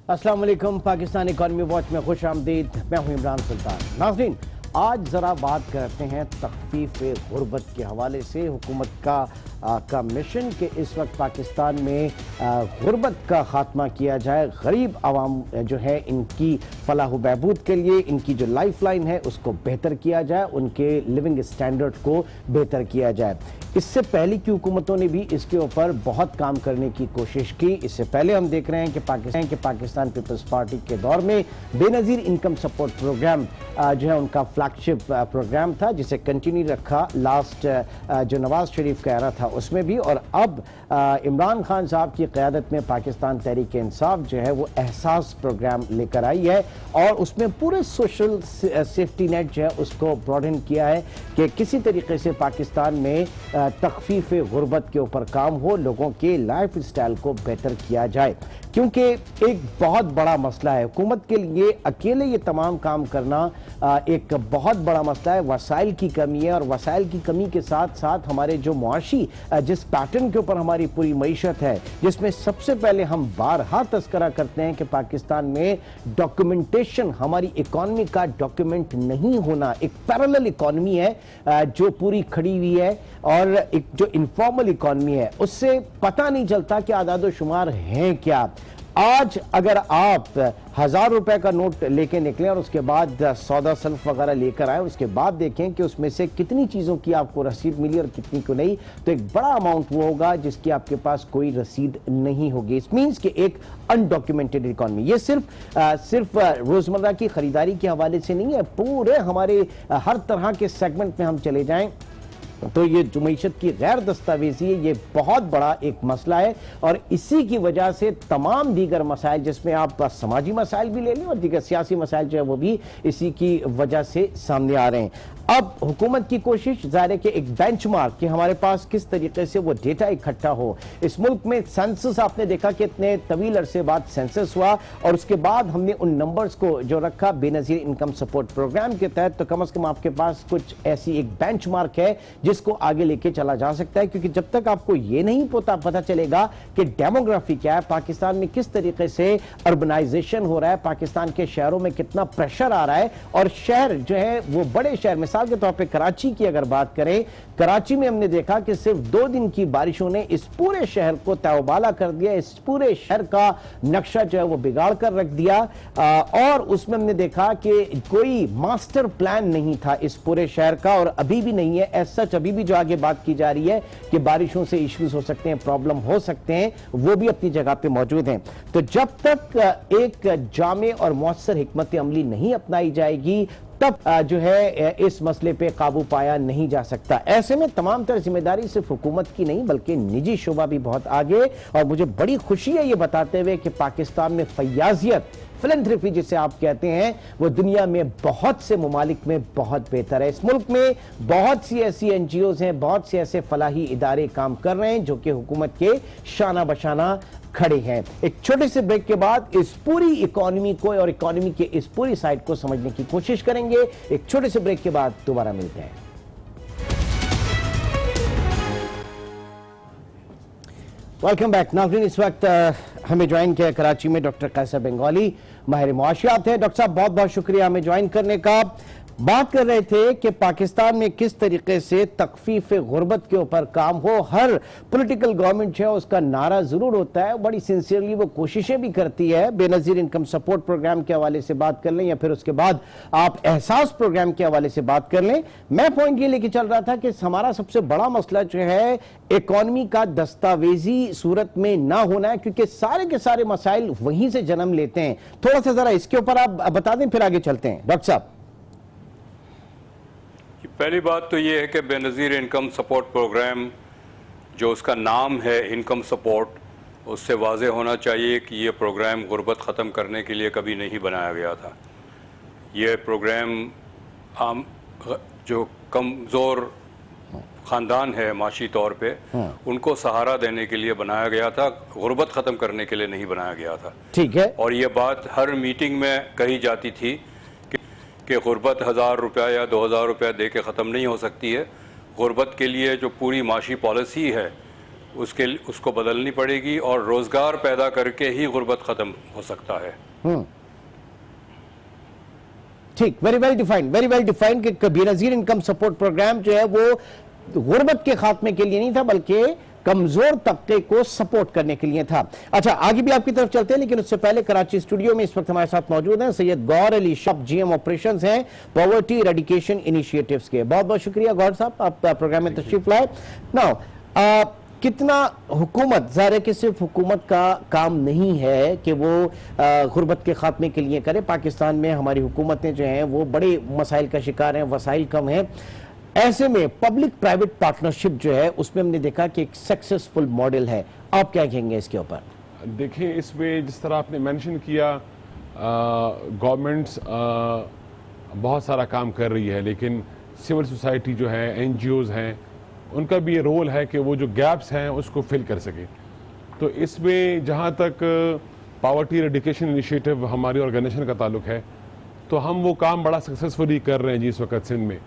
अस्सलाम वालेकुम। Pakistan economy watch में खुश आमदीद। मैं हूं इमरान सुल्तान। नाज़रीन, आज ज़रा बात करते हैं तख़फ़ीफ़ ग़ुरबत के हवाले से। हुकूमत का मिशन कि इस वक्त पाकिस्तान में ग़ुरबत का ख़ात्मा किया जाए, गरीब आवाम जो है इनकी फलाह व बहबूद के लिए इनकी जो लाइफ लाइन है उसको बेहतर किया जाए, उनके लिविंग स्टैंडर्ड को बेहतर किया जाए। इससे पहले की हुकूमतों ने भी इसके ऊपर बहुत काम करने की कोशिश की। इससे पहले हम देख रहे हैं कि पाकिस्तान पीपल्स पार्टी के दौर में बेनज़ीर इनकम सपोर्ट प्रोग्राम जो है उनका फ्लैगशिप प्रोग्राम था, जिसे कंटिन्यू रखा लास्ट जो नवाज शरीफ का एरा था उसमें भी। और अब इमरान खान साहब की क़यादत में पाकिस्तान तहरीक इंसाफ जो है वो एहसास प्रोग्राम लेकर आई है और उसमें पूरे सोशल सेफ्टी नेट जो है उसको ब्रॉडन किया है कि किसी तरीके से पाकिस्तान में तख़फ़ीफ़ ग़ुरबत के ऊपर काम हो, लोगों के लाइफ स्टाइल को बेहतर किया जाए। क्योंकि एक बहुत बड़ा मसला है हुकूमत के लिए, अकेले ये तमाम काम करना एक बहुत बड़ा मसला है। वसाइल की कमी है और वसाइल की कमी के साथ साथ हमारे जो मुआशी जिस पैटर्न के ऊपर हमारी पूरी मईशत है, जिसमें सबसे पहले हम बारहा तस्करा करते हैं कि पाकिस्तान में डॉक्यूमेंटेशन, हमारी इकॉनमी का डॉक्यूमेंट नहीं होना, एक पैरेलल इकॉनमी है जो पूरी खड़ी हुई है और एक जो इनफॉर्मल इकॉनमी है उससे पता नहीं चलता कि आदाद शुमार हैं क्या। आज अगर आप 1000 रुपए का नोट लेके निकलें और उसके बाद सौदा सल्फ वगैरह लेकर आए, उसके बाद देखें कि उसमें से कितनी चीज़ों की आपको रसीद मिली और कितनी को नहीं, तो एक बड़ा अमाउंट वो होगा जिसकी आपके पास कोई रसीद नहीं होगी। इट मीन्स कि एक अनडॉक्यूमेंटेड इकॉनमी। ये सिर्फ रोज़मर्रा की ख़रीदारी के हवाले से नहीं है, पूरे हमारे हर तरह के सेगमेंट में हम चले जाएँ तो ये जो मईशत की गैर दस्तावेजी है, ये बहुत बड़ा एक मसला है। और इसी की वजह से तमाम दीगर मसाइल, जिसमें आप समाजी मसाइल भी ले लें और दीगर सियासी मसाइल जो है वो भी इसी की वजह से सामने आ रहे हैं। अब हुकूमत की कोशिश ज़ाहिर है कि एक बेंचमार्क कि हमारे पास किस तरीके से वो डेटा इकट्ठा हो। इस मुल्क में सेंसस आपने देखा कि इतने तवील अरसे बाद सेंसस हुआ और उसके बाद हमने उन नंबर्स को जो रखा बेनज़ीर इनकम सपोर्ट प्रोग्राम के तहत, तो कम से कम आपके पास कुछ ऐसी एक बेंचमार्क है जिसको आगे लेके चला जा सकता है। क्योंकि जब तक आपको ये नहीं पता चलेगा कि डेमोग्राफी क्या है, पाकिस्तान में किस तरीके से अर्बनाइजेशन हो रहा है, पाकिस्तान के शहरों में कितना प्रेशर आ रहा है, और शहर जो है वो बड़े शहर, मिसाल के तौर पे कराची की अगर बात करें, कराची में हमने देखा कि सिर्फ 2 दिन की बारिशों ने इस पूरे शहर को तौबाला कर दिया, इस पूरे शहर का नक्शा जो है वो बिगाड़ कर रख दिया। और उसमें हमने देखा कि कोई मास्टर प्लान नहीं था इस पूरे शहर का, और अभी भी नहीं है। एज सच अभी भी जो आगे बात की जा रही है कि बारिशों से इश्यूज हो सकते हैं, प्रॉब्लम हो सकते हैं, वो भी अपनी जगह पे मौजूद हैं। तो जब तक एक जामे और मौसर हिकमत अमली नहीं अपनाई जाएगी, तब जो है इस मसले पे काबू पाया नहीं जा सकता। ऐसे में तमाम तरह जिम्मेदारी सिर्फ हुकूमत की नहीं बल्कि निजी शोबा भी बहुत आगे। और मुझे बड़ी खुशी है ये बताते हुए कि पाकिस्तान में फयाजियत, फिलैंथ्रोपी जिसे आप कहते हैं, वो दुनिया में बहुत से ममालिक में बहुत बेहतर है। इस मुल्क में बहुत सी ऐसी NGOs हैं, बहुत से ऐसे फलाही इदारे काम कर रहे हैं जो कि हुकूमत के शाना बशाना खड़े हैं। एक छोटे से ब्रेक के बाद इस पूरी इकॉनमी को और इकॉनमी के इस पूरी साइड को समझने की कोशिश करेंगे। एक छोटे से ब्रेक के बाद दोबारा मिलते हैं। वेलकम बैक नाज़रीन। इस वक्त हमें ज्वाइन किया कराची में डॉक्टर कैसर बंगाली, माहिर मुआशियात है। डॉक्टर साहब बहुत बहुत शुक्रिया हमें ज्वाइन करने का। बात कर रहे थे कि पाकिस्तान में किस तरीके से तख़फ़ीफ़ ग़ुरबत के ऊपर काम हो। हर पॉलिटिकल गवर्नमेंट जो है उसका नारा ज़रूर होता है, बड़ी सिंसियरली वो कोशिशें भी करती है। बेनज़ीर इनकम सपोर्ट प्रोग्राम के हवाले से बात कर लें या फिर उसके बाद आप एहसास प्रोग्राम के हवाले से बात कर लें। मैं पॉइंट ये लेके चल रहा था कि हमारा सबसे बड़ा मसला जो है इकॉनमी का दस्तावेजी सूरत में ना होना है, क्योंकि सारे के सारे मसाइल वहीं से जन्म लेते हैं। थोड़ा सा ज़रा इसके ऊपर आप बता दें, फिर आगे चलते हैं। डॉक्टर साहब, पहली बात तो ये है कि बेनज़ीर इनकम सपोर्ट प्रोग्राम जो उसका नाम है इनकम सपोर्ट, उससे वाज़ेह होना चाहिए कि ये प्रोग्राम गुर्बत ख़त्म करने के लिए कभी नहीं बनाया गया था। ये प्रोग्राम आम जो कमज़ोर ख़ानदान है माशी तौर पे, उनको सहारा देने के लिए बनाया गया था, गुर्बत ख़त्म करने के लिए नहीं बनाया गया था। ठीक है। और ये बात हर मीटिंग में कही जाती थी कि गुर्बत 1000 रुपया या 2000 रुपया दे के ख़त्म नहीं हो सकती है। गुर्बत के लिए जो पूरी माशी पॉलिसी है اس کو بدلنی پڑے گی اور روزگار پیدا کر کے ہی غربت ختم ہو سکتا ہے. ٹھیک، ویری ویل ڈیفائنڈ کہ بے نظیر انکم سپورٹ پروگرام جو ہے وہ غربت کے خاتمے کے لیے نہیں تھا بلکہ کمزور طبقے کو سپورٹ کرنے کے لیے تھا. اچھا، آگے بھی آپ کی طرف چلتے ہیں لیکن اس سے پہلے کراچی اسٹوڈیو میں اس وقت ہمارے ساتھ موجود ہیں سید گوہر علی شب، جی ایم آپریشنز ہیں پاورٹی ایریڈیکیشن انیشیٹیوز کے. بہت بہت شکریہ گوہر صاحب، آپ پروگرام میں تشریف لائے. ناؤ کتنا حکومت، ظاہر ہے کہ صرف حکومت کا کام نہیں ہے کہ وہ غربت کے خاتمے کے لیے کرے. پاکستان میں ہماری حکومتیں جو ہیں وہ بڑے مسائل کا شکار ہیں، وسائل کم ہیں. ایسے میں پبلک پرائیویٹ پارٹنرشپ جو ہے اس میں ہم نے دیکھا کہ ایک سکسسفل ماڈل ہے. آپ کیا کہیں گے اس کے اوپر؟ دیکھیں، اس میں جس طرح آپ نے مینشن کیا گورنمنٹس بہت سارا کام کر رہی ہے، لیکن سول سوسائٹی جو ہے، این جی اوز ہیں، ان کا بھی یہ رول ہے کہ وہ جو گیپس ہیں اس کو فل کر سکے. تو اس میں جہاں تک پاورٹی ایریڈیکیشن انیشیٹو ہماری آرگنائزیشن کا تعلق ہے تو ہم وہ کام بڑا سکسیزفلی کر رہے ہیں جی. اس وقت سندھ میں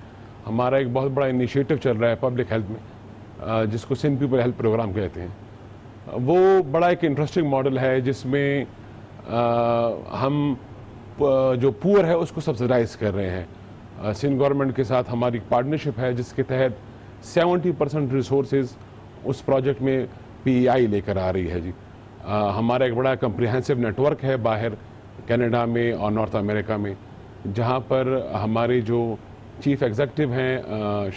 ہمارا ایک بہت بڑا انیشیٹو چل رہا ہے پبلک ہیلتھ میں، جس کو سندھ پیپل ہیلتھ پروگرام کہتے ہیں. وہ بڑا ایک انٹرسٹنگ ماڈل ہے جس میں ہم جو پور ہے اس کو سبسڈائز کر رہے ہیں. سندھ گورنمنٹ کے ساتھ ہماری پارٹنرشپ ہے جس کے تحت 70% ریسورسز اس پروجیکٹ میں پی ای آئی لے کر آ رہی ہے جی. ہمارا ایک بڑا کمپریہنسو نیٹ ورک ہے باہر کینیڈا میں اور نارتھ امریکہ میں، جہاں پر ہمارے جو چیف ایگزیکٹو ہیں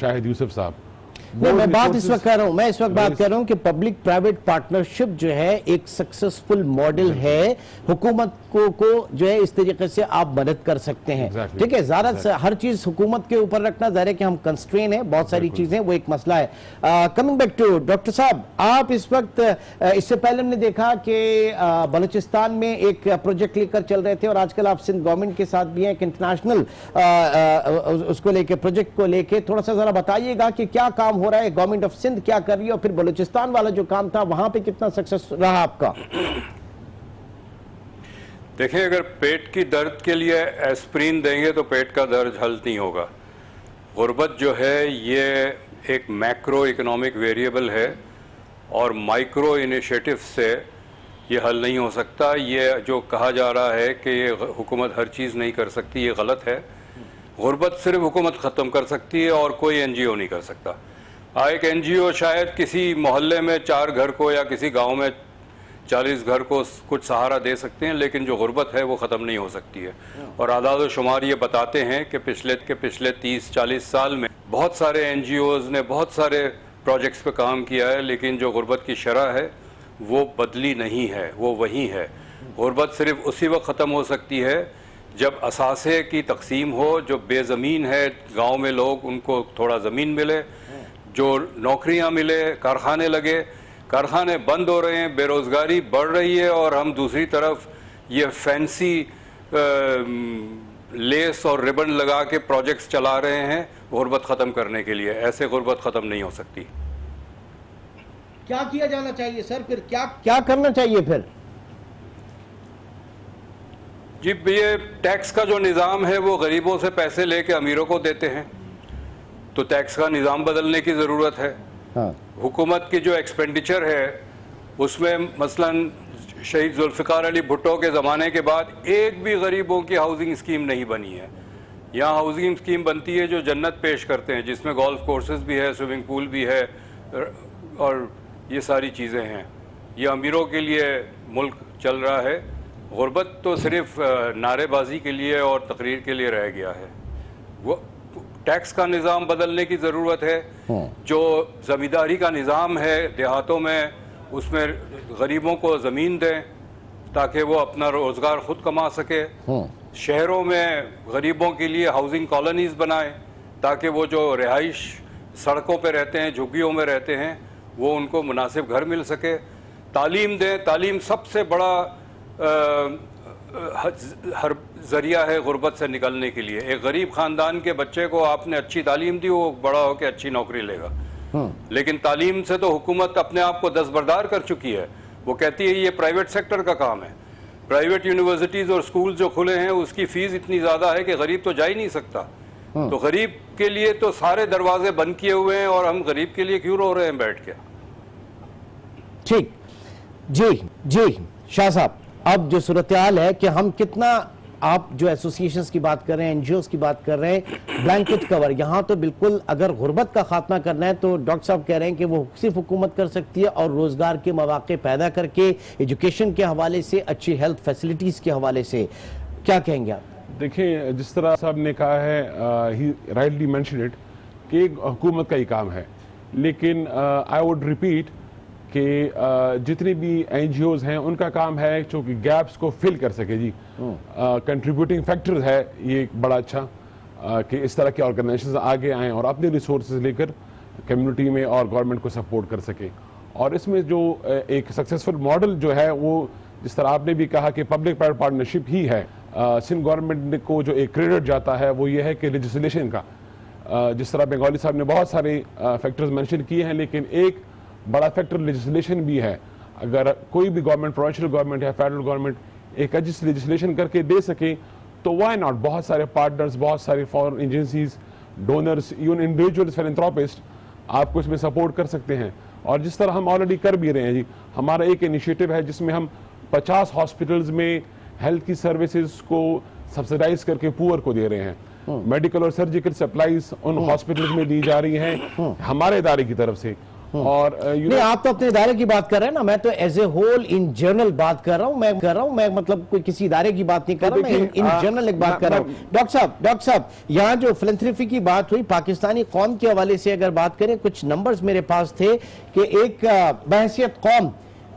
شاہد یوسف صاحب. میں بات اس وقت کر رہا ہوں، میں اس وقت بات کر رہا ہوں کہ پبلک پرائیویٹ پارٹنرشپ جو ہے ایک سکسسفل ماڈل ہے. حکومت کو جو ہے اس طریقے سے آپ مدد کر سکتے ہیں. ٹھیک ہے، زیادہ ہر چیز حکومت کے اوپر رکھنا ظاہر ہے کہ ہم کنسٹرین ہیں، بہت ساری چیزیں، وہ ایک مسئلہ ہے. کمنگ بیک ٹو ڈاکٹر صاحب، آپ اس وقت اس سے پہلے ہم نے دیکھا کہ بلوچستان میں ایک پروجیکٹ لے کر چل رہے تھے اور آج کل آپ سندھ گورنمنٹ کے ساتھ بھی ہیں ایک انٹرنیشنل اس کو لے کے پروجیکٹ کو لے کے. تھوڑا سا ذرا بتائیے گا کہ کیا کام ہو رہا ہے، گورنمنٹ آف سندھ کیا کر رہی ہے، اور پھر بلوچستان والا جو کام تھا وہاں پہ کتنا سکسس رہا آپ کا؟ دیکھیں، اگر پیٹ کی درد کے لیے ایسپرین دیں گے تو پیٹ کا درد حل نہیں ہوگا. غربت جو ہے یہ ایک میکرو اکنامک ویریبل ہے اور مائکرو انیشیٹو سے یہ حل نہیں ہو سکتا. یہ جو کہا جا رہا ہے کہ یہ حکومت ہر چیز نہیں کر سکتی، یہ غلط ہے. غربت صرف حکومت ختم کر سکتی ہے اور کوئی این جی او نہیں کر سکتا. ایک این جی او شاید کسی محلے میں 4 گھر کو یا کسی گاؤں میں 40 گھر کو کچھ سہارا دے سکتے ہیں، لیکن جو غربت ہے وہ ختم نہیں ہو سکتی ہے. اور اعداد و شمار یہ بتاتے ہیں کہ پچھلے 30-40 سال میں بہت سارے این جی اوز نے بہت سارے پروجیکٹس پہ کام کیا ہے، لیکن جو غربت کی شرح ہے وہ بدلی نہیں ہے، وہ وہی ہے. غربت صرف اسی وقت ختم ہو سکتی ہے جب اثاثے کی تقسیم ہو. جو بے زمین ہے گاؤں میں لوگ، ان کو تھوڑا زمین ملے، جو نوکریاں ملے، کارخانے لگے. کارخانے بند ہو رہے ہیں، بے روزگاری بڑھ رہی ہے، اور ہم دوسری طرف یہ فینسی لیس اور ربن لگا کے پروجیکٹس چلا رہے ہیں غربت ختم کرنے کے لیے. ایسے غربت ختم نہیں ہو سکتی. کیا کیا جانا چاہیے سر؟ پھر کیا کرنا چاہیے پھر؟ جی، یہ ٹیکس کا جو نظام ہے وہ غریبوں سے پیسے لے کے امیروں کو دیتے ہیں، تو ٹیکس کا نظام بدلنے کی ضرورت ہے. حکومت کی جو ایکسپینڈیچر ہے اس میں مثلاً شہید ذوالفقار علی بھٹو کے زمانے کے بعد ایک بھی غریبوں کی ہاؤسنگ اسکیم نہیں بنی ہے. یہاں ہاؤسنگ اسکیم بنتی ہے جو جنت پیش کرتے ہیں، جس میں گولف کورسز بھی ہے، سوئمنگ پول بھی ہے اور یہ ساری چیزیں ہیں. یہ امیروں کے لیے ملک چل رہا ہے. غربت تو صرف نعرے بازی کے لیے اور تقریر کے لیے رہ گیا ہے. وہ ٹیکس کا نظام بدلنے کی ضرورت ہے. جو زمینداری کا نظام ہے دیہاتوں میں، اس میں غریبوں کو زمین دیں تاکہ وہ اپنا روزگار خود کما سکے. شہروں میں غریبوں کے لیے ہاؤسنگ کالونیز بنائیں تاکہ وہ جو رہائش سڑکوں پہ رہتے ہیں، جھگیوں میں رہتے ہیں، وہ ان کو مناسب گھر مل سکے. تعلیم دیں. تعلیم سب سے بڑا ہر ذریعہ ہے غربت سے نکلنے کے لیے. ایک غریب خاندان کے بچے کو آپ نے اچھی تعلیم دی، وہ بڑا ہو کے اچھی نوکری لے گا. لیکن تعلیم سے تو حکومت اپنے آپ کو دستبردار کر چکی ہے. وہ کہتی ہے یہ پرائیویٹ سیکٹر کا کام ہے. پرائیویٹ یونیورسٹیز اور سکول جو کھلے ہیں اس کی فیس اتنی زیادہ ہے کہ غریب تو جا ہی نہیں سکتا. تو غریب کے لیے تو سارے دروازے بند کیے ہوئے ہیں، اور ہم غریب کے لیے کیوں رو رہے ہیں بیٹھ کے؟ ठीक, जी शाह साहब, अब जो सूरत हाल है कि हम कितना, आप जो एसोसिएशंस की बात कर रहे हैं, एनजीओस की बात कर रहे हैं, ब्लैंकेट कवर, यहाँ तो बिल्कुल अगर गुर्बत का खात्मा करना है तो डॉक्टर साहब कह रहे हैं कि वो सिर्फ हुकूमत कर सकती है, और रोजगार के मौके पैदा करके, एजुकेशन के हवाले से, अच्छी हेल्थ फैसिलिटीज के हवाले से, क्या कहेंगे आप? देखिए, जिस तरह साहब ने कहा है, ही राइटली मेंशन इट, कि हुकूमत का ही काम है, लेकिन आई वुड रिपीट कि जितनी भी एनजीओज हैं उनका काम है चूँकि गैप्स को फिल कर सके जी। कंट्रीब्यूटिंग फैक्टर है ये एक बड़ा अच्छा कि इस तरह के ऑर्गेनाइजेशंस आगे आएँ और अपने रिसोर्सेज लेकर कम्युनिटी में और गवर्नमेंट को सपोर्ट कर सके। और इसमें जो एक सक्सेसफुल मॉडल जो है वो, जिस तरह आपने भी कहा कि पब्लिक प्राइवेट पार्टनरशिप ही है, सिंध गवर्नमेंट को जो एक क्रेडिट जाता है वो ये है कि लेजिस्लेशन का, जिस तरह बंगाली साहब ने बहुत सारे फैक्टर्स मेंशन किए हैं, लेकिन एक बड़ा फैक्टर लेजिस्लेशन भी है। अगर कोई भी गवर्नमेंट, प्रोविंशियल गवर्नमेंट या फेडरल गवर्नमेंट एक अच्छी लेजिस्लेशन करके दे सके तो वाई नॉट, बहुत सारे पार्टनर्स, बहुत सारे foreign agencies, donors, even individuals, philanthropist आपको इसमें सपोर्ट कर सकते हैं। और जिस तरह हम ऑलरेडी कर भी रहे हैं जी, हमारा एक इनिशिएटिव है जिसमें हम 50 हॉस्पिटल्स में हेल्थ की सर्विसेज को सब्सिडाइज करके पुअर को दे रहे हैं। मेडिकल और सर्जिकल सप्लाईज उन हॉस्पिटल्स में दी जा रही हैं हमारे इदारे की तरफ से। और नहीं, आप तो अपने इदारे की बात कर रहे हैं ना, मैं तो as a whole in general बात कर रहा हूं, मैं मतलब कोई किसी इदारे की बात नहीं कर रहा, मैं इन जनरल एक बात कर रहा हूं। डॉक्टर साहब, यहाँ जो फिलैंथ्रोपी की बात हुई, पाकिस्तानी कौम के हवाले से अगर बात करें, कुछ नंबर्स मेरे पास थे कि एक बहैसियत कौम,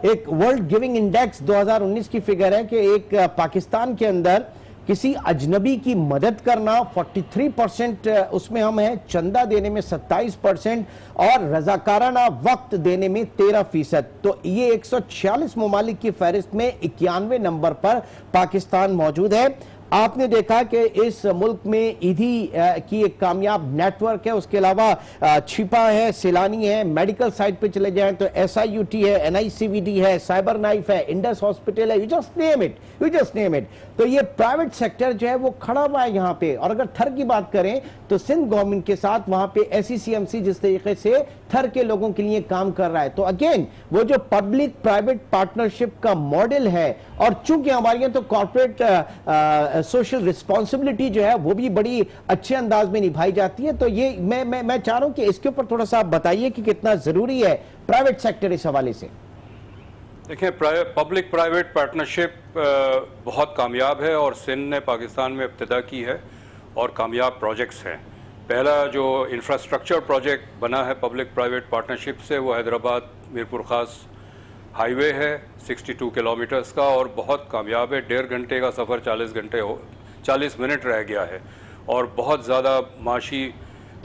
एक वर्ल्ड गिविंग इंडेक्स 2019 की फिगर है कि एक पाकिस्तान के अंदर किसी अजनबी की मदद करना 43% उसमें हम हैं, चंदा देने में 27% और रजाकाराना वक्त देने में 13%। तो ये 146 ममालिक की फहरिस्त में 91 नंबर पर पाकिस्तान मौजूद है। आपने देखा कि इस मुल्क में ईदी की एक कामयाब नेटवर्क है, उसके अलावा छिपा है, सैलानी है, मेडिकल साइट पे चले जाएं तो SIUT है, NICVD है, साइबर नाइफ है, इंडस हॉस्पिटल है, यू जस्ट नेम इट। तो ये प्राइवेट सेक्टर जो है वो खड़ा हुआ है यहाँ पे। और अगर थर की बात करें तो सिंध गवर्नमेंट के साथ वहां पे SECMC जिस तरीके से थर के लोगों के लिए काम कर रहा है, तो अगेन वो जो पब्लिक प्राइवेट पार्टनरशिप का मॉडल है, और चूंकि हमारे यहाँ तो कॉर्पोरेट सोशल रिस्पॉन्सिबिलिटी जो है वो भी बड़ी अच्छे अंदाज में निभाई जाती है। तो ये मैं चाह रहा हूं कि इसके ऊपर थोड़ा सा आप बताइए कि कितना जरूरी है प्राइवेट सेक्टर इस हवाले से। देखिए, पब्लिक प्राइवेट पार्टनरशिप बहुत कामयाब है और सिंध ने पाकिस्तान में इब्तिदा की है और कामयाब प्रोजेक्ट्स हैं। पहला जो इंफ्रास्ट्रक्चर प्रोजेक्ट बना है पब्लिक प्राइवेट पार्टनरशिप से, वो हैदराबाद मीरपुर खास हाईवे है 62 किलोमीटर्स का, और बहुत कामयाब है। 1.5 घंटे का सफ़र 40 मिनट रह गया है, और बहुत ज़्यादा माशी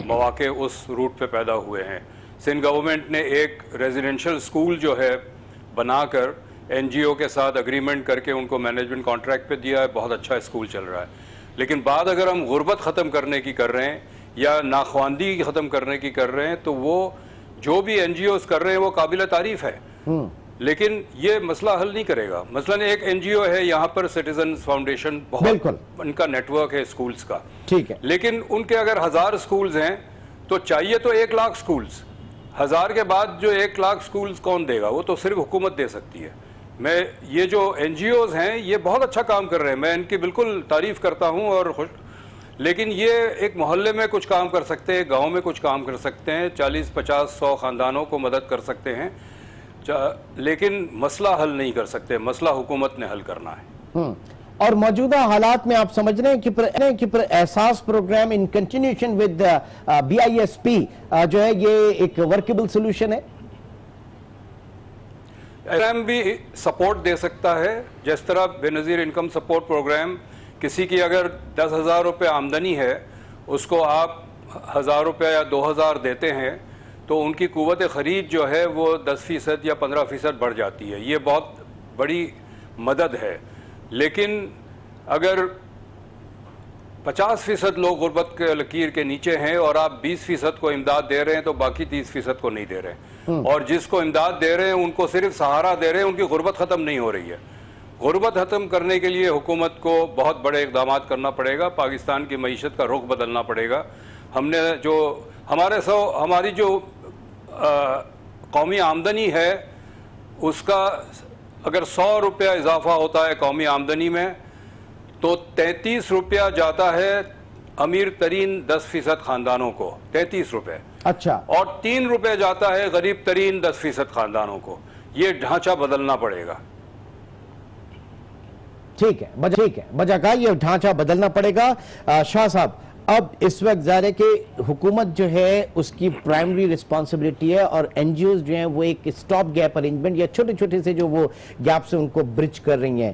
मौके उस रूट पे पैदा हुए हैं। सिंध गवर्नमेंट ने एक रेजिडेंशियल स्कूल जो है बनाकर NGO के साथ अग्रीमेंट करके उनको मैनेजमेंट कॉन्ट्रैक्ट पे दिया है, बहुत अच्छा स्कूल चल रहा है। लेकिन बात अगर हम गुर्बत ख़त्म करने की कर रहे हैं या नाखवानदी ख़त्म करने की कर रहे हैं, तो वो जो भी NGOs कर रहे हैं वो काबिल तारीफ़ है, लेकिन ये मसला हल नहीं करेगा। मसलन एक NGO है यहाँ पर, सिटीजन फाउंडेशन, बहुत उनका नेटवर्क है स्कूल्स का, ठीक है, लेकिन उनके अगर 1000 स्कूल्स हैं तो चाहिए तो 1 लाख स्कूल्स। 1000 के बाद जो 1 लाख स्कूल्स कौन देगा? वो तो सिर्फ हुकूमत दे सकती है। मैं ये जो NGOs हैं ये बहुत अच्छा काम कर रहे हैं, मैं इनकी बिल्कुल तारीफ़ करता हूँ और खुश, लेकिन ये एक मोहल्ले में कुछ काम कर सकते हैं, गांव में कुछ काम कर सकते हैं, 40, 50, 100 ख़ानदानों को मदद कर सकते हैं, लेकिन मसला हल नहीं कर सकते। मसला हुकूमत ने हल करना है। और मौजूदा हालात में आप समझ रहे हैं कि Ehsaas programme in continuation with BISP जो है ये एक वर्केबल सोल्यूशन है? प्रोग्राम भी सपोर्ट दे सकता है, जिस तरह बेनज़ीर इनकम सपोर्ट प्रोग्राम, किसी की अगर 10,000 रुपये आमदनी है, उसको आप 1,000 रुपये या 2,000 देते हैं तो उनकी कुव्वत ख़रीद जो है वो 10% या 15% बढ़ जाती है। ये बहुत बड़ी मदद है। लेकिन अगर 50% लोग गुर्बत के लकीर के नीचे हैं और आप 20% को इमदाद दे रहे हैं तो बाकी 30% को नहीं दे रहे, और जिसको इमदाद दे रहे हैं उनको सिर्फ सहारा दे रहे हैं, उनकी गुर्बत ख़त्म नहीं हो रही है। गुर्बत ख़त्म करने के लिए हुकूमत को बहुत बड़े इक़दाम करना पड़ेगा, पाकिस्तान की मईशत का रुख बदलना पड़ेगा। हमने जो हमारी जो कौमी आमदनी है اس کا اگر 100 روپیہ اضافہ ہوتا ہے قومی آمدنی میں تو 33 روپیہ جاتا ہے امیر ترین 10% خاندانوں کو، 33 روپے، اچھا، اور 3 روپے جاتا ہے غریب ترین 10% خاندانوں کو. یہ ڈھانچہ بدلنا پڑے گا. ٹھیک ہے بجا کا یہ ڈھانچہ بدلنا پڑے گا. شاہ صاحب، اب اس وقت ظاہر ہے کہ حکومت جو ہے اس کی پرائمری رسپانسبلٹی ہے اور این جی اوز جو ہیں وہ ایک سٹاپ گیپ ارینجمنٹ یا چھوٹے چھوٹے سے جو وہ گیپس ہیں ان کو برج کر رہی ہیں.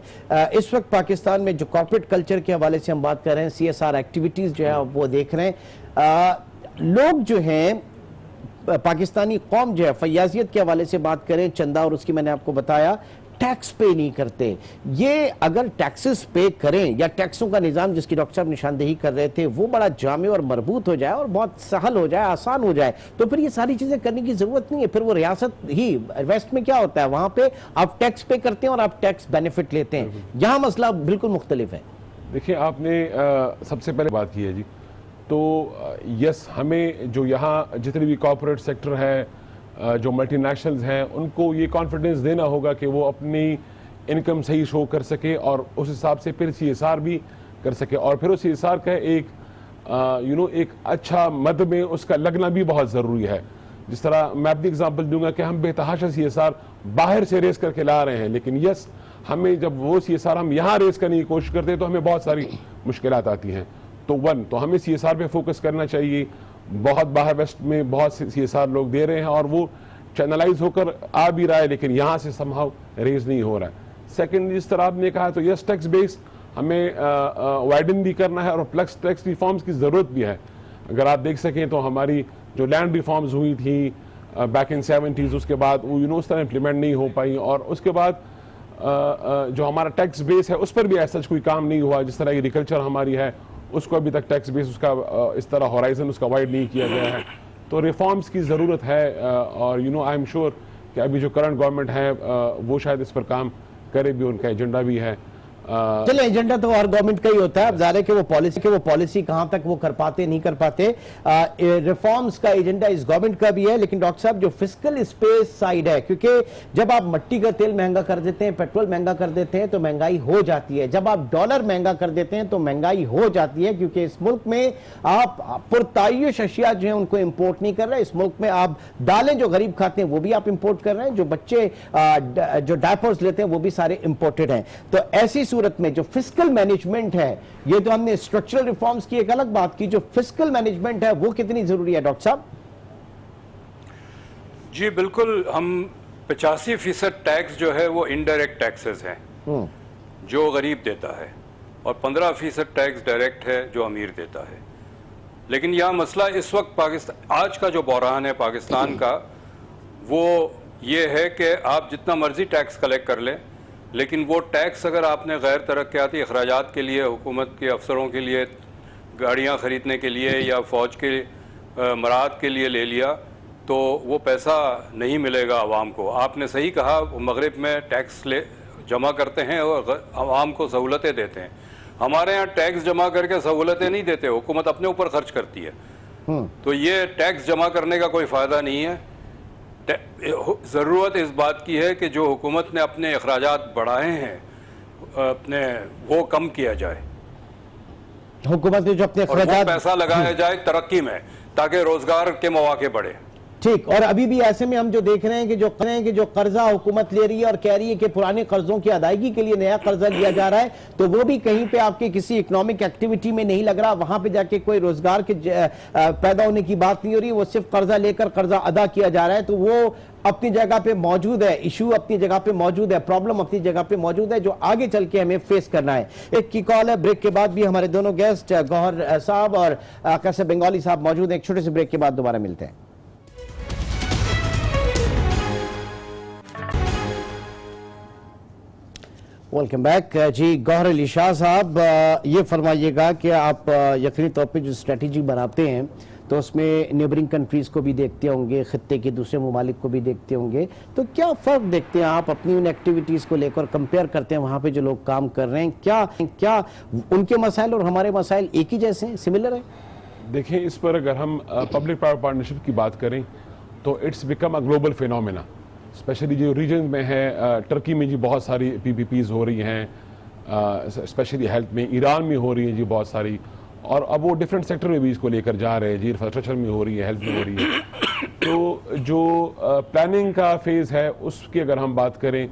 اس وقت پاکستان میں جو کارپوریٹ کلچر کے حوالے سے ہم بات کر رہے ہیں، سی ایس آر ایکٹیویٹیز جو ہے وہ دیکھ رہے ہیں. لوگ جو ہیں پاکستانی قوم جو ہے فیاضیت کے حوالے سے بات کریں، چندہ اور اس کی میں نے آپ کو بتایا ٹیکس پے نہیں کرتے. یہ اگر ٹیکسز پے کریں یا ٹیکسوں کا نظام جس کی ڈاکٹر صاحب نشاندہی کر رہے تھے وہ بڑا جامع اور مربوط ہو جائے اور بہت سہل ہو جائے، آسان ہو جائے، تو پھر یہ ساری چیزیں کرنے کی ضرورت نہیں ہے. پھر وہ ریاست ہی ویسٹ میں کیا ہوتا ہے، وہاں پہ آپ ٹیکس پے کرتے ہیں اور آپ ٹیکس بینیفٹ لیتے ہیں. یہاں مسئلہ بالکل مختلف ہے. دیکھیں، آپ نے سب سے پہلے بات کی ہے جی، تو یس، ہمیں جو یہاں جتنے بھی کارپوریٹ سیکٹر ہے، جو ملٹی نیشنلز ہیں، ان کو یہ کانفیڈنس دینا ہوگا کہ وہ اپنی انکم صحیح شو کر سکے اور اس حساب سے پھر سی ایس آر بھی کر سکے. اور پھر اس سی ایس آر کا ایک ایک اچھا مد میں اس کا لگنا بھی بہت ضروری ہے. جس طرح میں اپنی اگزامپل دوں گا کہ ہم بے تحاشا سی ایس آر باہر سے ریز کر کے لا رہے ہیں، لیکن یس، ہمیں جب وہ سی ایس آر ہم یہاں ریز کرنے کی کوشش کرتے ہیں تو ہمیں بہت ساری مشکلات آتی ہیں. تو ہمیں سی ایس آر پہ فوکس کرنا چاہیے. بہت باہر ویسٹ میں بہت سی ایس آر لوگ دے رہے ہیں اور وہ چینلائز ہو کر آ بھی رہا ہے، لیکن یہاں سے سمہاؤ ریز نہیں ہو رہا ہے. سیکنڈ، جس طرح آپ نے کہا تو یس، ٹیکس بیس ہمیں وائڈن بھی کرنا ہے اور پلس ٹیکس ریفارمز کی ضرورت بھی ہے. اگر آپ دیکھ سکیں تو ہماری جو لینڈ ریفارمز ہوئی تھیں بیک ان 70s، اس کے بعد وہ اس طرح امپلیمنٹ نہیں ہو پائی، اور اس کے بعد جو ہمارا ٹیکس بیس ہے اس پر بھی ایسا کوئی کام نہیں ہوا. جس طرح ایگریکلچر ہماری ہے اس کو ابھی تک ٹیکس بیس اس کا اس طرح ہورائزن اس کا وائڈ نہیں کیا گیا ہے. تو ریفارمز کی ضرورت ہے اور آئی ایم شیور کہ ابھی جو کرنٹ گورنمنٹ ہے وہ شاید اس پر کام کرے بھی، ان کا ایجنڈا بھی ہے. چلیں، ایجنڈا تو ہر گورنمنٹ کا ہی ہوتا ہے. اب ظاہر ہے کہ وہ پالیسی کہاں تک وہ کر پاتے نہیں کر پاتے. ریفارمز کا ایجنڈا اس گورنمنٹ کا بھی ہے، لیکن ڈاکٹر صاحب جو فسکل اسپیس سائیڈ ہے، کیونکہ جب آپ مٹی کا تیل مہنگا کر دیتے ہیں، پیٹرول مہنگا کر دیتے ہیں تو مہنگائی ہو جاتی ہے. جب آپ ڈالر مہنگا کر دیتے ہیں تو مہنگائی ہو جاتی ہے، کیونکہ اس ملک میں آپ پرتعیش اشیاء جو ہیں ان کو امپورٹ نہیں کر رہے. اس ملک میں آپ دالیں جو غریب کھاتے ہیں وہ بھی آپ امپورٹ کر رہے ہیں، جو بچے جو ڈائپرز لیتے ہیں وہ بھی سارے امپورٹڈ ہیں. تو ایسی صورت میں جو فسکل مینجمنٹ ہے، یہ تو ہم نے اسٹرکچرل ریفارمز کی ایک الگ بات کی، جو فسکل مینجمنٹ ہے وہ کتنی ضروری ہے ڈاکٹر صاحب؟ جی بالکل. ہم 85% ٹیکس جو ہے وہ انڈائریکٹ ٹیکسز ہیں جو غریب دیتا ہے، اور 15% ٹیکس ڈائریکٹ ہے جو امیر دیتا ہے. لیکن یہاں مسئلہ اس وقت آج کا جو بحران ہے پاکستان کا، وہ یہ ہے کہ آپ جتنا مرضی ٹیکس کلیکٹ کر لیں، لیکن وہ ٹیکس اگر آپ نے غیر ترقیاتی اخراجات کے لیے، حکومت کے افسروں کے لیے، گاڑیاں خریدنے کے لیے یا فوج کے مراعات کے لیے لے لیا تو وہ پیسہ نہیں ملے گا عوام کو. آپ نے صحیح کہا، مغرب میں ٹیکس جمع کرتے ہیں اور عوام کو سہولتیں دیتے ہیں. ہمارے یہاں ٹیکس جمع کر کے سہولتیں نہیں دیتے، حکومت اپنے اوپر خرچ کرتی ہے. تو یہ ٹیکس جمع کرنے کا کوئی فائدہ نہیں ہے. ضرورت اس بات کی ہے کہ جو حکومت نے اپنے اخراجات بڑھائے ہیں وہ کم کیا جائے. حکومت نے جو اپنے اخراجات پیسہ لگایا جائے ترقی میں تاکہ روزگار کے مواقع بڑھے. ٹھیک. اور ابھی بھی ایسے میں ہم جو دیکھ رہے ہیں کہ جو قرضہ حکومت لے رہی ہے اور کہہ رہی ہے کہ پرانے قرضوں کی ادائیگی کے لیے نیا قرضہ لیا جا رہا ہے، تو وہ بھی کہیں پہ آپ کے کسی اکنامک ایکٹیویٹی میں نہیں لگ رہا. وہاں پہ جا کے کوئی روزگار کے پیدا ہونے کی بات نہیں ہو رہی، وہ صرف قرضہ لے کر قرضہ ادا کیا جا رہا ہے. تو وہ اپنی جگہ پہ موجود ہے، ایشو اپنی جگہ پہ موجود ہے، پرابلم اپنی جگہ پہ موجود ہے، جو آگے چل کے ہمیں فیس کرنا ہے. ایک کی کال ہے. بریک کے بعد بھی ہمارے دونوں گیسٹ گوہر صاحب اور قیصر بنگالی صاحب موجود ہیں. ایک چھوٹے سے بریک کے بعد دوبارہ ملتے ہیں. Welcome back. جی گوہر علی شاہ صاحب، یہ فرمائیے گا کہ آپ یقینی طور پہ جو اسٹریٹجی بناتے ہیں تو اس میں نیبرنگ کنٹریز کو بھی دیکھتے ہوں گے، خطے کے دوسرے ممالک کو بھی دیکھتے ہوں گے، تو کیا فرق دیکھتے ہیں آپ اپنی ان ایکٹیویٹیز کو لے کر کمپیئر کرتے ہیں وہاں پہ جو لوگ کام کر رہے ہیں؟ کیا ان کے مسائل اور ہمارے مسائل ایک ہی جیسے ہیں، سملر ہیں؟ دیکھیں، اس پر اگر ہم پبلک پرائیویٹ پارٹنرشپ کی بات کریں تو it's become a global phenomena. Especially جو ریجن میں ہے ٹرکی میں جی بہت ساری PPPs ہو رہی ہیں اسپیشلی ہیلتھ میں، ایران میں ہو رہی ہیں جی بہت ساری، اور اب وہ ڈفرینٹ سیکٹر میں بھی اس کو لے کر جا رہے ہیں جی، انفراسٹرکچر میں ہو رہی ہے، ہیلتھ میں ہو رہی ہے۔ تو جو پلاننگ کا فیز ہے اس کی اگر ہم بات کریں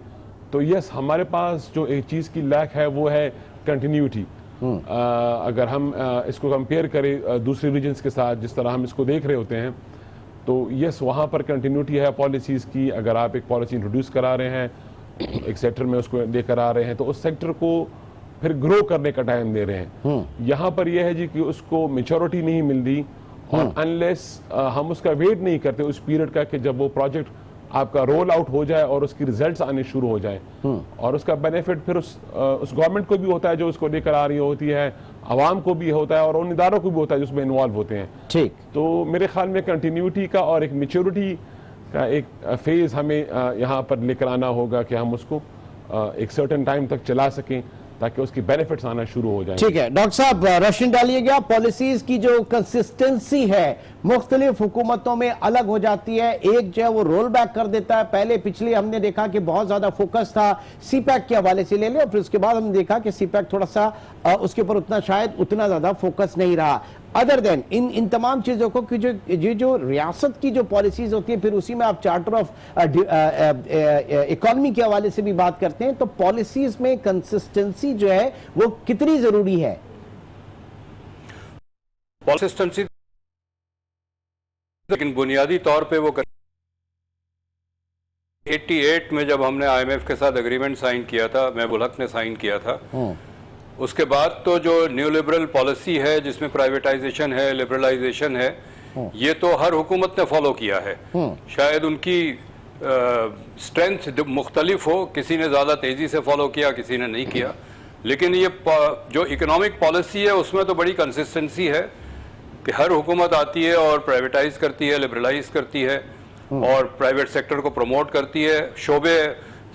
تو یس ہمارے پاس جو ایک چیز کی لیک ہے وہ ہے کنٹینیوٹی۔ اگر ہم اس کو کمپیئر کریں دوسری ریجنز کے ساتھ جس طرح ہم اس کو دیکھ رہے ہوتے ہیں تو یس وہاں پر کنٹینیوٹی ہے پالیسیز کی۔ اگر آپ ایک پالیسی انٹروڈیوس کرا رہے ہیں ایک سیکٹر میں اس کو لے کر آ رہے ہیں تو اس سیکٹر کو پھر گرو کرنے کا ٹائم دے رہے ہیں۔ یہاں پر یہ ہے جی کہ اس کو میچورٹی نہیں ملتی، اور انلیس ہم اس کا ویٹ نہیں کرتے اس پیریڈ کا کہ جب وہ پروجیکٹ آپ کا رول آؤٹ ہو جائے اور اس کی ریزلٹس آنے شروع ہو جائیں، اور اس کا بینیفٹ پھر اس گورنمنٹ کو بھی ہوتا ہے جو اس کو لے کر آ رہی ہوتی ہے، عوام کو بھی ہوتا ہے، اور ان اداروں کو بھی ہوتا ہے جو اس میں انوالو ہوتے ہیں۔ ٹھیک، تو میرے خیال میں کنٹینیوٹی کا اور ایک میچورٹی کا ایک فیز ہمیں یہاں پر لے کر آنا ہوگا کہ ہم اس کو ایک سرٹن ٹائم تک چلا سکیں تاکہ اس کی بینیفٹس آنا شروع ہو جائیں۔ ٹھیک ہے ڈاکٹر صاحب، روشن ڈالیے گا، پالیسیز کی جو کنسسٹنسی ہے مختلف حکومتوں میں الگ ہو جاتی ہے، ایک جو ہے وہ رول بیک کر دیتا ہے۔ پہلے پچھلی ہم نے دیکھا کہ بہت زیادہ فوکس تھا سی پیک کے حوالے سے لے لیں، اور پھر اس کے بعد ہم نے دیکھا کہ سی پیک تھوڑا سا اس کے اوپر اتنا زیادہ فوکس نہیں رہا۔ ادر دین ان تمام چیزوں کو جو ریاست کی جو پالیسیز ہوتی ہیں، پھر اسی میں آپ چارٹر آف اکانومی کے حوالے سے بھی بات کرتے ہیں، تو پالیسیز میں کنسسٹنسی جو ہے وہ کتنی ضروری ہے؟ کنسسٹنسی لیکن بنیادی طور پہ وہ 88 میں جب ہم نے IMF کے ساتھ اگریمنٹ سائن کیا تھا، محب الحق نے سائن کیا تھا، اس کے بعد تو جو نیو لبرل پالیسی ہے جس میں پرائیویٹائزیشن ہے، لبرلائزیشن ہے، یہ تو ہر حکومت نے فالو کیا ہے۔ شاید ان کی سٹرینتھ مختلف ہو، کسی نے زیادہ تیزی سے فالو کیا، کسی نے نہیں کیا، لیکن یہ جو اکنامک پالیسی ہے اس میں تو بڑی کنسسٹنسی ہے کہ ہر حکومت آتی ہے اور پرائیویٹائز کرتی ہے، لبرلائز کرتی ہے، اور پرائیویٹ سیکٹر کو پروموٹ کرتی ہے۔ شعبے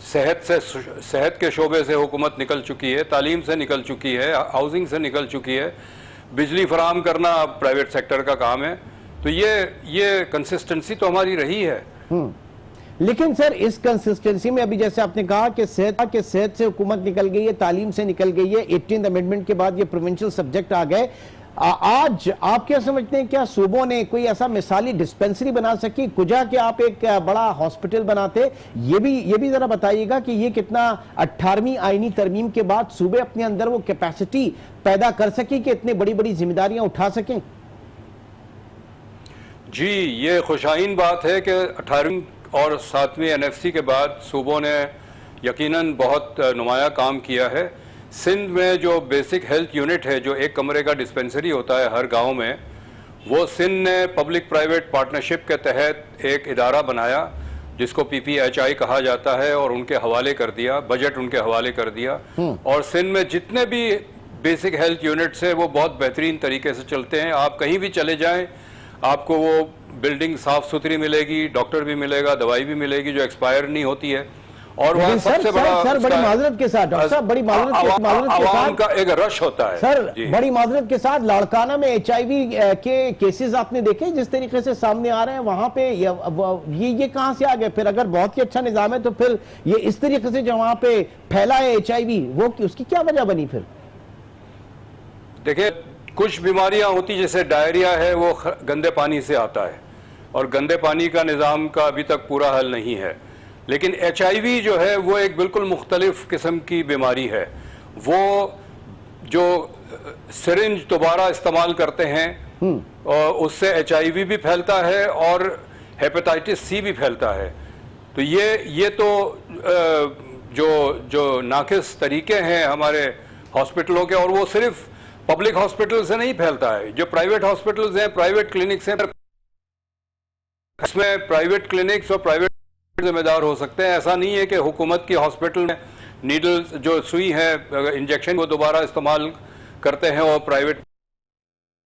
صحت کے شعبے سے حکومت نکل چکی ہے، تعلیم سے نکل چکی ہے، ہاؤسنگ سے نکل چکی ہے، بجلی فراہم کرنا اب پرائیویٹ سیکٹر کا کام ہے۔ تو یہ کنسسٹنسی تو ہماری رہی ہے۔ لیکن سر اس کنسسٹنسی میں ابھی جیسے آپ نے کہا کہ صحت سے حکومت نکل گئی ہے، تعلیم سے نکل گئی ہے، 18th امینڈمنٹ کے بعد یہ پروونشل سبجیکٹ آ گئے۔ آج آپ کیا سمجھتے ہیں، کیا صوبوں نے کوئی ایسا مثالی ڈسپینسری بنا سکی کجا کہ آپ ایک بڑا ہاسپٹل بناتے؟ یہ بھی ذرا بتائیے گا کہ یہ کتنا 18ویں آئینی ترمیم کے بعد صوبے اپنے اندر وہ کیپیسٹی پیدا کر سکی کہ اتنے بڑی ذمہ داریاں اٹھا سکیں؟ جی، یہ خوشائن بات ہے کہ 18ویں اور 7ویں NFC کے بعد صوبوں نے یقیناً بہت نمایاں کام کیا ہے۔ سندھ میں جو بیسک ہیلتھ یونٹ ہے، جو ایک کمرے کا ڈسپینسری ہوتا ہے ہر گاؤں میں، وہ سندھ نے پبلک پرائیویٹ پارٹنرشپ کے تحت ایک ادارہ بنایا جس کو PPHI کہا جاتا ہے، اور ان کے حوالے کر دیا، بجٹ ان کے حوالے کر دیا، اور سندھ میں جتنے بھی بیسک ہیلتھ یونٹس ہیں وہ بہت بہترین طریقے سے چلتے ہیں۔ آپ کہیں بھی چلے جائیں آپ کو وہ بلڈنگ صاف ستھری ملے گی، ڈاکٹر بھی ملے گا، دوائی بھی ملے گی جو ایکسپائر نہیں ہوتی ہے، اور وہاں سب سے بڑا سر بڑی معذرت کے ساتھ ڈاکٹر صاحب، بڑی معذرت کے عوام ساتھ کا ایک رش ہوتا ہے سر، بڑی معذرت کے ساتھ لاڑکانہ میں HIV کے کیسز آپ نے دیکھے جس طریقے سے سامنے آ رہے ہیں، وہاں پہ یہ کہاں سے آ گئے؟ پھر اگر بہت ہی اچھا نظام ہے تو پھر یہ اس طریقے سے جو وہاں پہ پھیلا ہے HIV، وہ اس کی کیا وجہ بنی؟ پھر دیکھیں، کچھ بیماریاں ہوتی جیسے ڈائریا ہے، وہ گندے پانی سے آتا ہے، اور گندے پانی کا نظام کا ابھی تک پورا حل نہیں ہے۔ لیکن HIV جو ہے وہ ایک بالکل مختلف قسم کی بیماری ہے۔ وہ جو سرنج دوبارہ استعمال کرتے ہیں اور اس سے HIV بھی پھیلتا ہے اور ہیپیٹائٹس C بھی پھیلتا ہے۔ تو یہ تو جو ناقص طریقے ہیں ہمارے ہاسپٹلوں کے، اور وہ صرف پبلک ہاسپٹل سے نہیں پھیلتا ہے، جو پرائیویٹ ہاسپٹلز ہیں، پرائیویٹ کلینکس ہیں، اس میں پرائیویٹ کلینکس اور پرائیویٹ ذمہ دار ہو سکتے ہیں۔ ایسا نہیں ہے کہ حکومت کی ہاسپٹل میں نیڈل جو سوئی ہے انجیکشن وہ دوبارہ استعمال کرتے ہیں اور پرائیویٹ،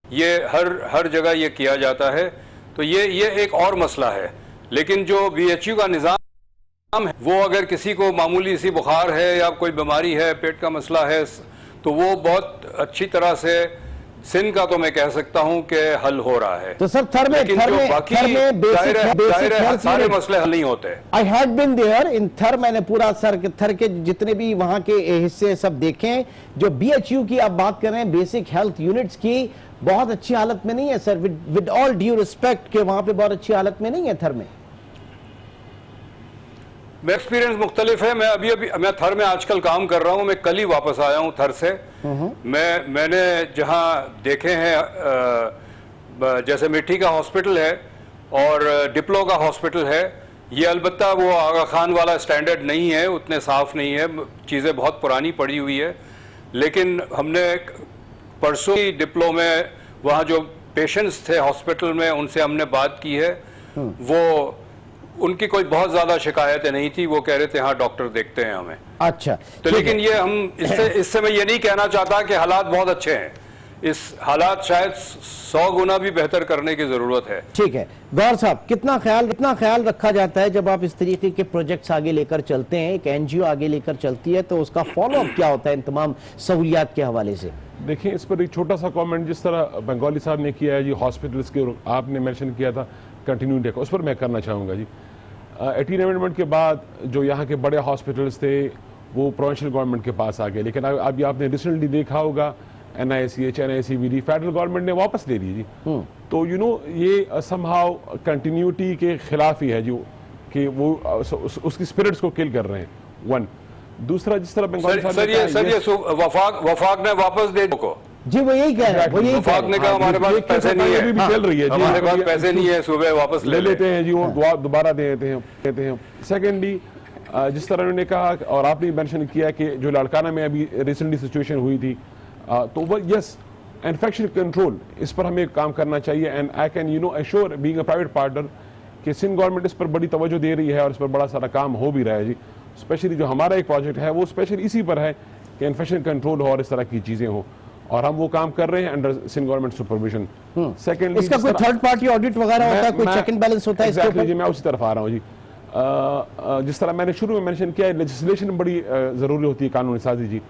یہ ہر جگہ یہ کیا جاتا ہے۔ تو یہ ایک اور مسئلہ ہے۔ لیکن جو BHU کا نظام ہے، وہ اگر کسی کو معمولی سی بخار ہے یا کوئی بیماری ہے، پیٹ کا مسئلہ ہے، تو وہ بہت اچھی طرح سے सिंध का तो मैं कह सकता हूं कि हल हो रहा है। तो सर थर में लेकिन जो बाकी जाहिर है सारे मसले हल नहीं होते। I had been there in Thar, मैंने पूरा थर के जितने भी वहां के हिस्से सब देखे। जो BHU की आप बात कर रहे हैं, बेसिक हेल्थ यूनिट्स की, बहुत अच्छी हालत में नहीं है sir, with all due respect के वहां पे बहुत अच्छी हालत में नहीं है थर में। मेरा एक्सपीरियंस मुख्तलिफ है। मैं थर में आजकल काम कर रहा हूं, मैं कल ही वापस आया हूं थर से। मैंने जहां देखे हैं जैसे मिट्टी का हॉस्पिटल है और डिप्लो का हॉस्पिटल है, ये अलबत्ता वो आगा खान वाला स्टैंडर्ड नहीं है, उतने साफ नहीं है, चीज़ें बहुत पुरानी पड़ी हुई है। लेकिन हमने परसों ही डिप्लो में वहाँ जो पेशेंट्स थे हॉस्पिटल में, उनसे हमने बात की है। वो उनकी कोई बहुत ज़्यादा शिकायतें नहीं थी, वो कह रहे थे हाँ डॉक्टर देखते हैं हमें। अच्छा, तो लेकिन ये हम इससे मैं ये नहीं कहना चाहता कि हालात बहुत अच्छे हैं, इस हालात शायद 100 गुना भी बेहतर करने की ज़रूरत है। ठीक है गौर साहब, कितना ख्याल रखा जाता है जब आप इस तरीके के प्रोजेक्ट्स आगे लेकर चलते हैं, एक NGO आगे लेकर चलती है, तो उसका फॉलो अप क्या होता है इन तमाम सहूलियात के हवाले से? देखिए, इस पर एक छोटा सा कमेंट जिस तरह बंगाली साहब ने किया है जी, हॉस्पिटल्स के आपने मेंशन किया था कंटिन्यूटी का, उस पर मैं करना चाहूँगा जी। 18 अमेंडमेंट के बाद जो यहाँ के बड़े हॉस्पिटल्स थे वो प्रोविंशियल गवर्नमेंट के पास आ गए, लेकिन अभी आपने रिसेंटली देखा होगा NICH, NICVD फेडरल गवर्नमेंट ने वापस ले ली जी। तो ये समहाउ कंटिन्यूटी के खिलाफ ही है जो कि वो उसकी स्पिरिट्स को किल कर रहे हैं। वन, दूसरा जिस तरह बंगाली सर ये वफाक ने वापस दे को जी, वो यही कह रहा है, वफाक ने कहा हमारे पास पैसे नहीं है, चल रही है, हमारे पास पैसे नहीं है, सुबह वापस ले लेते हैं जी, वो दोबारा दे देते हैं। सेकेंडली, जिस तरह उन्होंने कहा और आपने मेंशन किया कि जो लाड़काना में अभी रिसेंटली सिचुएशन हुई थी, तो वो यस, इन्फेक्शन कंट्रोल, इस पर हमें काम करना चाहिए। And I can assure being a private partner कि सिंध गवर्नमेंट इस पर बड़ी तवज्जो दे रही है और इस पर बड़ा सारा काम हो भी रहा है जी। स्पेशली जो हमारा एक प्रोजेक्ट है वो स्पेशली इसी पर है कि इन्फेक्शन कंट्रोल हो और इस तरह की चीज़ें हो, और हम वो काम कर रहे हैं under Sindh government supervision. Second, इसका कोई थर्ड पार्टी ऑडिट वगैरह होता है, कोई चेक एंड बैलेंस होता है इसके ऊपर? जी, मैं उसी तरफ आ रहा हूँ जी। जिस तरह मैंने शुरू में मेंशन किया है, लेजिस्लेशन बड़ी ज़रूरी होती है, कानूनी साजी जी।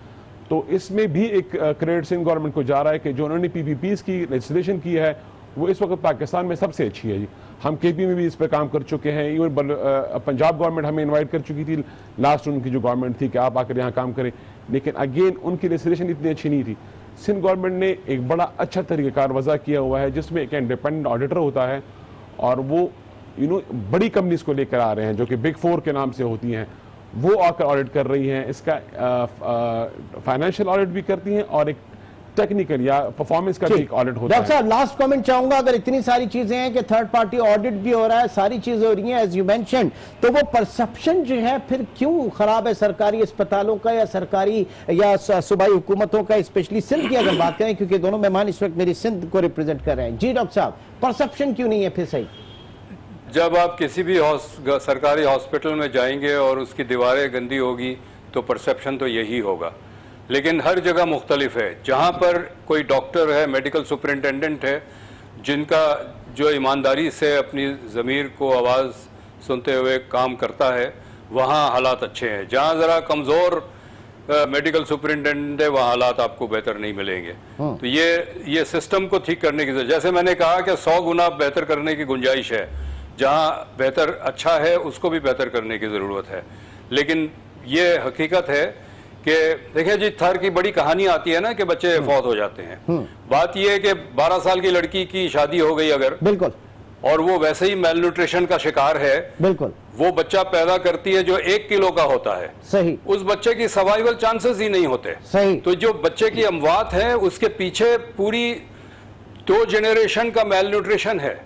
तो इसमें भी एक क्रेडिट सिंध गवर्नमेंट को जा रहा है कि जो उन्होंने PPPs की लेजिस्लेशन की है वो इस वक्त पाकिस्तान में सबसे अच्छी है जी। हम KP में भी इस पर काम कर चुके हैं, इवन पंजाब गवर्नमेंट हमें इनवाइट कर चुकी थी लास्ट उनकी जो गवर्नमेंट थी कि आप आकर यहाँ काम करें, लेकिन अगेन उनकी लेजिस्लेशन इतनी अच्छी नहीं थी। सिंध गवर्नमेंट ने एक बड़ा अच्छा तरीक़ाकार वज़ा किया हुआ है जिसमें एक इंडिपेंडेंट ऑडिटर होता है और वो बड़ी कंपनीज को लेकर आ रहे हैं जो कि बिग 4 के नाम से होती हैं, वो आकर ऑडिट कर रही हैं। इसका फाइनेंशियल ऑडिट भी करती हैं और एक टेक्निकल या परफॉर्मेंस का भी ऑडिट होता है। डॉक्टर साहब, लास्ट कमेंट चाहूंगा, अगर इतनी सारी चीजें हैं कि थर्ड पार्टी ऑडिट भी हो रहा है, सारी चीजें हो रही हैं एज यू मेंशन, तो वो परसेप्शन जो है फिर क्यों खराब है सरकारी अस्पतालों का या सरकारी या सूबाई हुकूमतों का, स्पेशली सिंध की अगर बात करें, क्योंकि दोनों मेहमान इस वक्त मेरी सिंध को रिप्रेजेंट कर रहे हैं। जी डॉक्टर साहब, परसेप्शन क्यों नहीं है फिर सही? जब आप किसी भी सरकारी हॉस्पिटल में जाएंगे और उसकी दीवारें गंदी होगी तो परसेप्शन तो यही होगा, लेकिन हर जगह मुख्तलिफ है। जहाँ पर कोई डॉक्टर है, मेडिकल सुपरिटेंडेंट है, जिनका जो ईमानदारी से अपनी ज़मीर को आवाज़ सुनते हुए काम करता है, वहाँ हालात अच्छे हैं। जहाँ ज़रा कमज़ोर मेडिकल सुपरिटेंडेंट है, वहाँ हालात आपको बेहतर नहीं मिलेंगे। तो ये सिस्टम को ठीक करने की, जैसे मैंने कहा कि 100 गुना बेहतर करने की गुंजाइश है। जहाँ बेहतर अच्छा है उसको भी बेहतर करने की ज़रूरत है, लेकिन ये हकीकत है कि देखिए जी, थर की बड़ी कहानी आती है ना कि बच्चे फौत हो जाते हैं। बात यह है कि 12 साल की लड़की की शादी हो गई अगर, बिल्कुल, और वो वैसे ही मेल न्यूट्रिशन का शिकार है, बिल्कुल, वो बच्चा पैदा करती है जो 1 किलो का होता है, सही, उस बच्चे की सर्वाइवल चांसेस ही नहीं होते, सही। तो जो बच्चे की अमवात है उसके पीछे पूरी 2 जनरेशन का मेल न्यूट्रिशन है,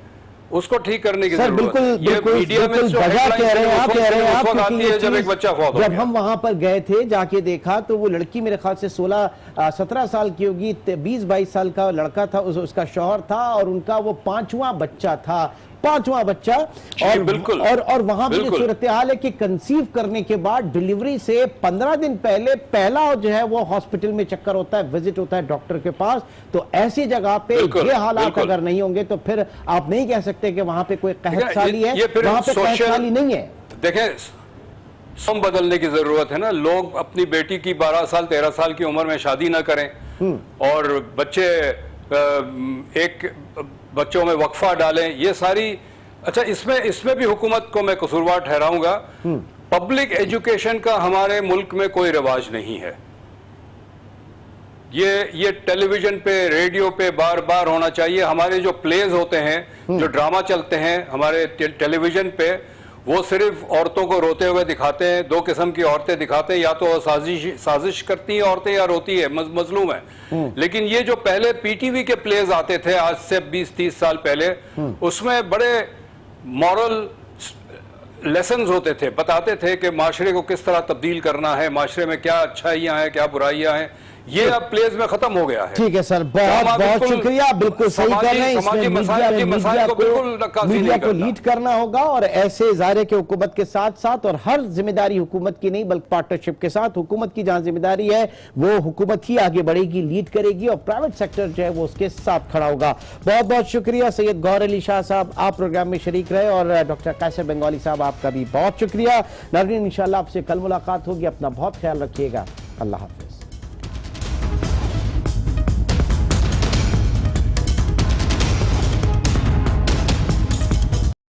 उसको ठीक करने की जरूरत है। ये मीडिया में जो हेडलाइंस आती है जब एक बच्चा फौत हो गया। जब हम वहां पर गए थे, जाके देखा तो वो लड़की मेरे ख्याल से 16-17 साल की होगी, 20-22 साल का लड़का था, उसका शौहर था और उनका वो 5वां बच्चा था, 5वां बच्चा। और वहां पर सूरत हाल है कि कंसीव करने के बाद डिलीवरी से 15 दिन पहले पहला जो है वो हॉस्पिटल में चक्कर होता है, विजिट होता है डॉक्टर के पास। तो ऐसी जगह पे ये हालात अगर नहीं होंगे तो फिर आप नहीं कह सकते कि वहां पे कोई कहतसाली है, वहां पे कहतसाली नहीं है। देखें, सम बदलने की जरूरत है ना। लोग अपनी बेटी की 12 साल 13 साल की उम्र में शादी ना करें और बच्चे एक बच्चों में वक्फा डालें, ये सारी, अच्छा इसमें भी हुकूमत को मैं कसूरवार ठहराऊंगा। पब्लिक एजुकेशन का हमारे मुल्क में कोई रिवाज नहीं है। ये टेलीविजन पे, रेडियो पे बार बार होना चाहिए। हमारे जो प्लेज होते हैं, जो ड्रामा चलते हैं हमारे टेलीविजन पे, वो सिर्फ औरतों को रोते हुए दिखाते हैं। दो किस्म की औरतें दिखाते हैं, या तो साजिश करती हैं औरतें या रोती है, मजलूम है। लेकिन ये जो पहले पीटीवी के प्लेज आते थे आज से 20-30 साल पहले, उसमें बड़े मॉरल लेसन्स होते थे, बताते थे कि माशरे को किस तरह तब्दील करना है, माशरे में क्या अच्छाइयाँ हैं, क्या बुराइयाँ हैं। ये अब प्लेज में खत्म हो गया है। ठीक है सर, बहुत बहुत शुक्रिया, बिल्कुल सही कर रहे हैं। इसमें मीडिया को लीड करना होगा, और ऐसे ज़ाहिर है कि हुकूमत के साथ साथ, और हर जिम्मेदारी हुकूमत की नहीं बल्कि पार्टनरशिप के साथ, हुकूमत की जहां जिम्मेदारी है वो हुकूमत ही आगे बढ़ेगी, लीड करेगी, और प्राइवेट सेक्टर जो है वो उसके साथ खड़ा होगा। बहुत बहुत शुक्रिया सैयद गौहर अली शाह साहब, आप प्रोग्राम में शरीक रहे, और डॉक्टर कासिम बंगाली साहब आपका भी बहुत शुक्रिया। नाज़रीन, इंशाअल्लाह आपसे कल मुलाकात होगी। अपना बहुत ख्याल रखिएगा। अल्लाह हाफ़िज़।